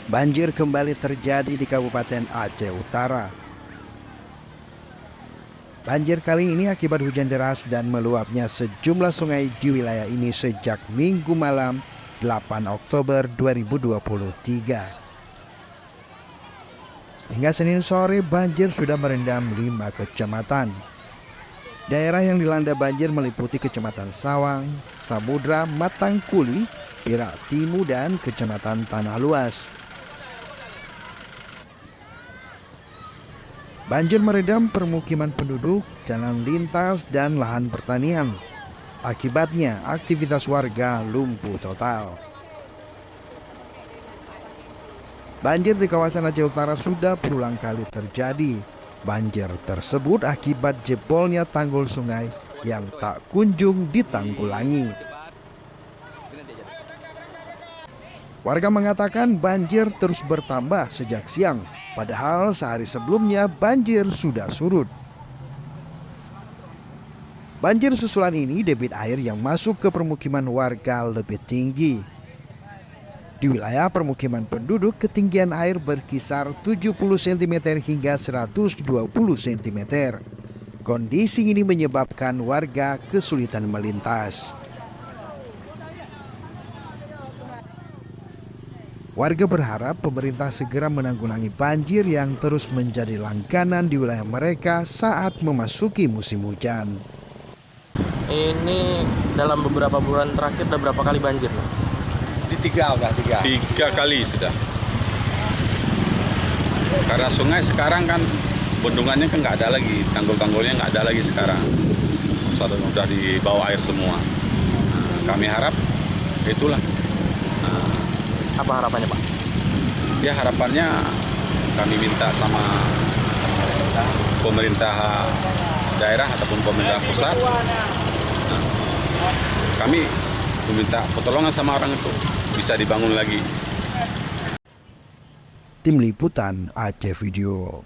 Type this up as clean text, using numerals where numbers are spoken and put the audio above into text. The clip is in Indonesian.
Banjir kembali terjadi di Kabupaten Aceh Utara. Banjir kali ini akibat hujan deras dan meluapnya sejumlah sungai di wilayah ini sejak Minggu malam 8 Oktober 2023. Hingga Senin sore banjir sudah merendam 5 kecamatan. Daerah yang dilanda banjir meliputi Kecamatan Sawang, Samudra, Matangkuli, Perak Timur, dan Kecamatan Tanah Luas. Banjir merendam permukiman penduduk, jalan lintas, dan lahan pertanian. Akibatnya, aktivitas warga lumpuh total. Banjir di kawasan Aceh Utara sudah berulang kali terjadi. Banjir tersebut akibat jebolnya tanggul sungai yang tak kunjung ditanggulangi. Warga mengatakan banjir terus bertambah sejak siang, padahal sehari sebelumnya banjir sudah surut. Banjir susulan ini debit air yang masuk ke permukiman warga lebih tinggi. Di wilayah permukiman penduduk, ketinggian air berkisar 70 cm hingga 120 cm. Kondisi ini menyebabkan warga kesulitan melintas. Warga berharap pemerintah segera menanggulangi banjir yang terus menjadi langganan di wilayah mereka saat memasuki musim hujan. Ini dalam beberapa bulan terakhir udah berapa kali banjir? Tiga kali sudah. Karena sungai sekarang kan bendungannya kan nggak ada lagi, tanggul-tanggulnya nggak ada lagi sekarang. Sudah dibawa air semua. Kami harap itulah. Apa harapannya, Pak? Ya harapannya kami minta sama pemerintah daerah ataupun pemerintah pusat. Kami meminta pertolongan sama orang itu bisa dibangun lagi. Tim Liputan Aceh Video.